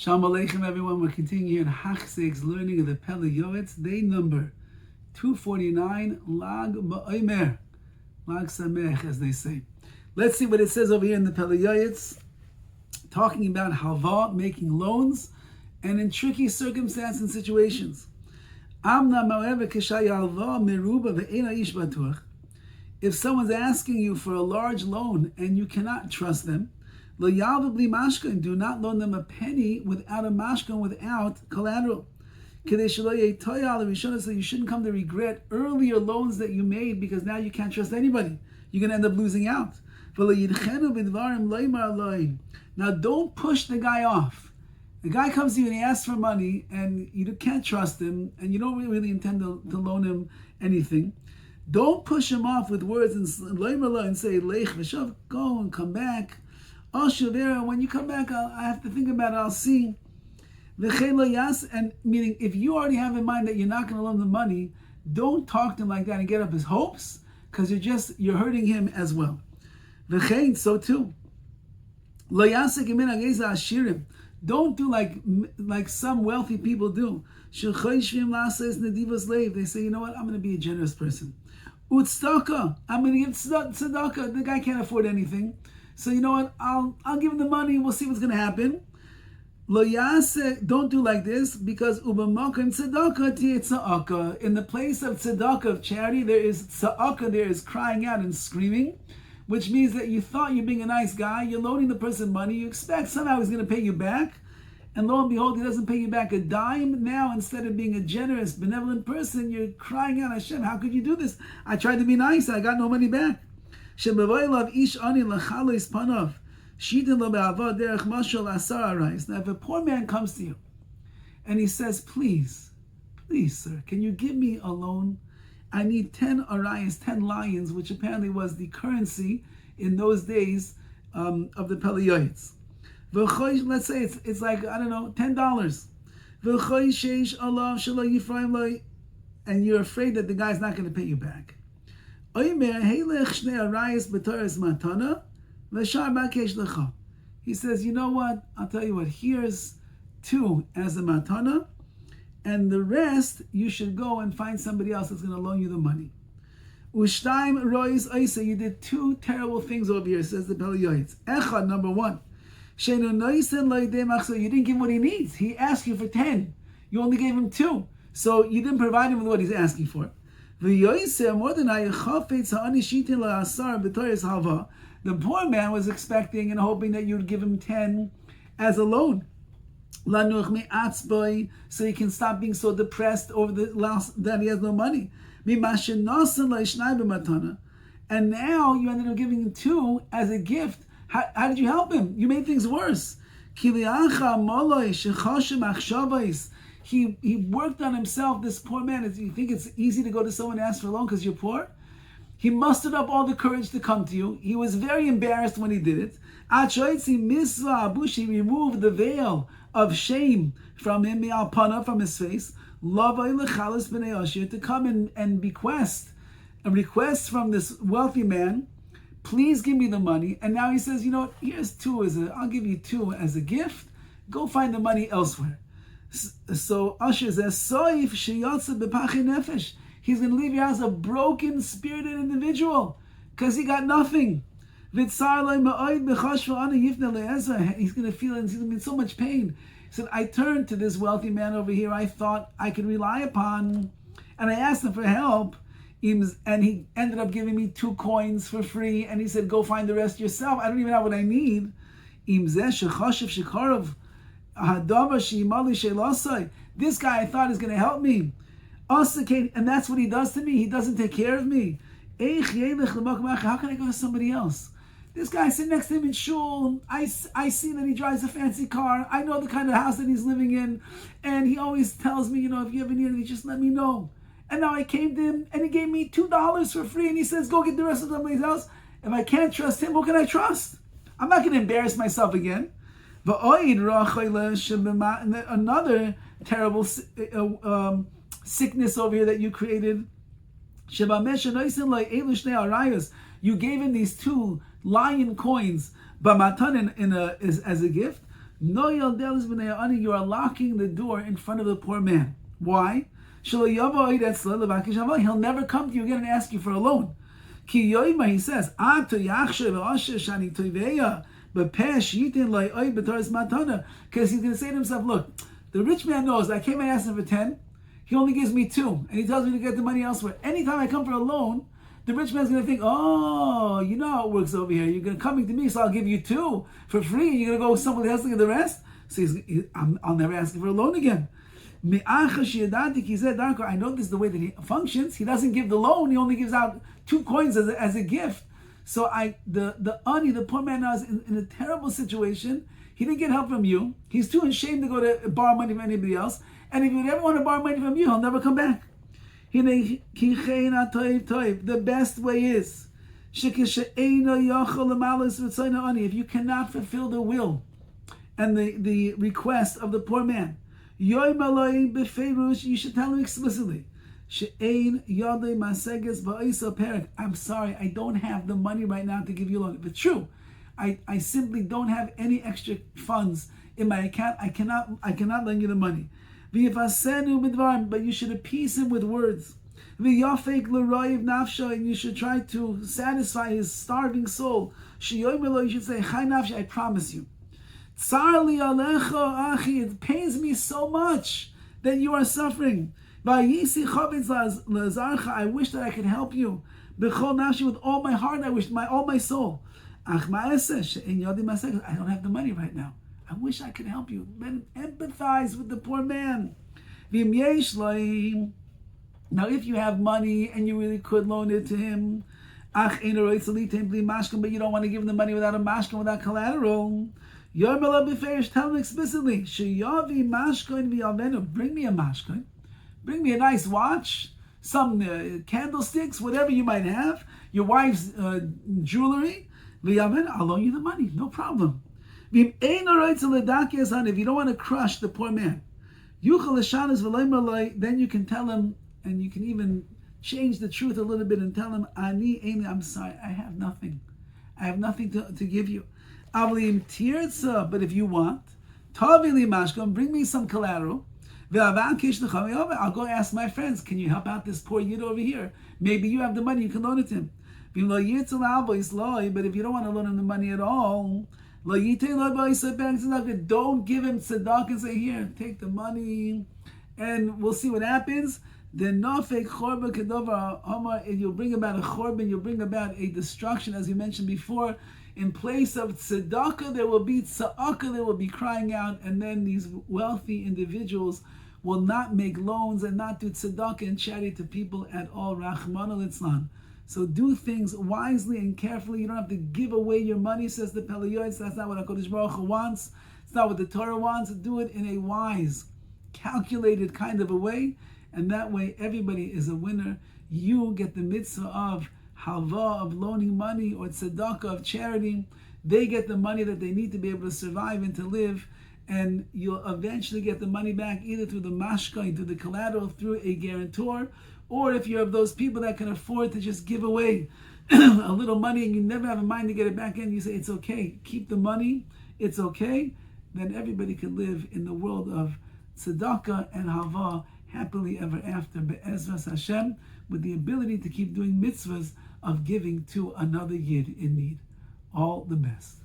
Shalom Aleichem, everyone. We're continuing here in Hachzeg's learning of the Pele Yoetz, day number 249, Lag Ba'omer, Lag Samech, as they say. Let's see what it says over here in the Pele Yoetz, talking about halva, making loans, and in tricky circumstances and situations. Amna ma'over k'shay halva meruba ve'ena ish batuach. If someone's asking you for a large loan and you cannot trust them, lo yalva bli mashkan, do not loan them a penny without a mashkan, without collateral. Kedei shelo yeh toya al rishona, so you shouldn't come to regret earlier loans that you made because now you can't trust anybody. You're going to end up losing out. Now don't push the guy off. The guy comes to you and he asks for money and you can't trust him and you don't really intend to loan him anything. Don't push him off with words and say, Lech v'shav, go and come back. When you come back, I have to think about it, I'll see. And meaning, if you already have in mind that you're not going to loan the money, don't talk to him like that and get up his hopes, because you're hurting him as well. So too. Don't do like some wealthy people do. They say, you know what, I'm going to be a generous person. I'm going to give tzedakah. The guy can't afford anything. So you know what, I'll give him the money, we'll see what's going to happen. Don't do like this, because in the place of tzedakah, of charity, there is tzedakah, there is crying out and screaming, which means that you thought you're being a nice guy, you're loaning the person money, you expect somehow he's going to pay you back, and lo and behold, he doesn't pay you back a dime. Now, instead of being a generous, benevolent person, you're crying out, Hashem, how could you do this? I tried to be nice, I got no money back. Now, if a poor man comes to you and he says, please, sir, can you give me a loan? I need 10 arayas, 10 lions, which apparently was the currency in those days of the Pele Yoetz. Let's say it's like, I don't know, $10. And you're afraid that the guy's not going to pay you back. He says, you know what? I'll tell you what, here's 2 as a matana, and the rest you should go and find somebody else that's going to loan you the money. You did 2 terrible things over here, says the Pele Yoetz. Echad, number 1. You didn't give him what he needs. He asked you for 10. You only gave him 2. So you didn't provide him with what he's asking for. The poor man was expecting and hoping that you'd give him 10 as a loan, so he can stop being so depressed over the loss that he has no money. And now you ended up giving him 2 as a gift. How did you help him? You made things worse. He worked on himself, this poor man. You think it's easy to go to someone and ask for a loan because you're poor? He mustered up all the courage to come to you. He was very embarrassed when he did it. He removed the veil of shame from him, from his face, to come and bequest a request from this wealthy man. Please give me the money. And now he says, you know what, here's 2 I'll give you 2 as a gift. Go find the money elsewhere. So Usher says, he's going to leave your house a broken spirited individual because he got nothing. He's going to feel he's going to be in so much pain. He said, I turned to this wealthy man over here I thought I could rely upon, and I asked him for help, and he ended up giving me 2 coins for free, and he said, go find the rest yourself. I don't even have what I need. This guy I thought is going to help me, and that's what he does to me. He doesn't take care of me. How can I go to somebody else? This guy sitting next to him in shul, I see that he drives a fancy car. I know the kind of house that he's living in, and he always tells me, if you ever need anything, just let me know. And now I came to him and he gave me $2 for free, and he says, go get the rest of somebody's house. If I can't trust him, who can I trust? I'm not going to embarrass myself again. Another terrible sickness over here that you created. You gave him these 2 lion coins, as a gift. No yaldelis b'nei ani, you are locking the door in front of the poor man. Why? He'll never come to you again and ask you for a loan. He says, because he's going to say to himself, look, the rich man knows I came and asked him for 10, he only gives me 2, and he tells me to get the money elsewhere. Anytime I come for a loan, the rich man's going to think, oh, you know how it works over here. You're going to come to me, so I'll give you 2 for free, and you're going to go with somebody else to get the rest? So I'll never ask you for a loan again. I know this is the way that he functions. He doesn't give the loan, he only gives out 2 coins as a gift. So the ani, the poor man now is in a terrible situation. He didn't get help from you. He's too ashamed to go to borrow money from anybody else. And if you ever want to borrow money from you, he'll never come back. The best way is, if you cannot fulfill the will and the request of the poor man, you should tell him explicitly, I'm sorry, I don't have the money right now to give you a loan. But true, I simply don't have any extra funds in my account. I cannot lend you the money. But you should appease him with words. And you should try to satisfy his starving soul. You should say, I promise you. It pains me so much that you are suffering. I wish that I could help you. With all my heart, I wish, all my soul. I don't have the money right now. I wish I could help you. Then empathize with the poor man. Now, if you have money and you really could loan it to him, but you don't want to give him the money without a mashkan, without collateral, tell him explicitly, bring me a mashkan. Bring me a nice watch, some candlesticks, whatever you might have, your wife's jewelry. I'll loan you the money, no problem. If you don't want to crush the poor man, then you can tell him, and you can even change the truth a little bit and tell him, I'm sorry, I have nothing. I have nothing to give you. But if you want, bring me some collateral. I'll go ask my friends, can you help out this poor yid over here? Maybe you have the money, you can loan it to him. But if you don't want to loan him the money at all, don't give him tzedakah and say, here, take the money, and we'll see what happens. Then you'll bring about a chorban, you'll bring about a destruction, as you mentioned before. In place of tzedakah, there will be tzedakah, there will be crying out, and then these wealthy individuals will not make loans and not do tzedakah and charity to people at all. Rachmana litzlan. So do things wisely and carefully. You don't have to give away your money, says the Pele Yoetz. That's not what HaKadosh Baruch Hu wants. It's not what the Torah wants. Do it in a wise, calculated kind of a way, and that way everybody is a winner. You get the mitzvah of halva, of loaning money, or tzedakah, of charity. They get the money that they need to be able to survive and to live, and you'll eventually get the money back either through the mashka, through the collateral, through a guarantor, or if you're of those people that can afford to just give away a little money and you never have a mind to get it back in, you say, it's okay, keep the money, it's okay, then everybody can live in the world of tzedakah and halva happily ever after, be'ezras Hashem, with the ability to keep doing mitzvahs of giving to another yid in need. All the best.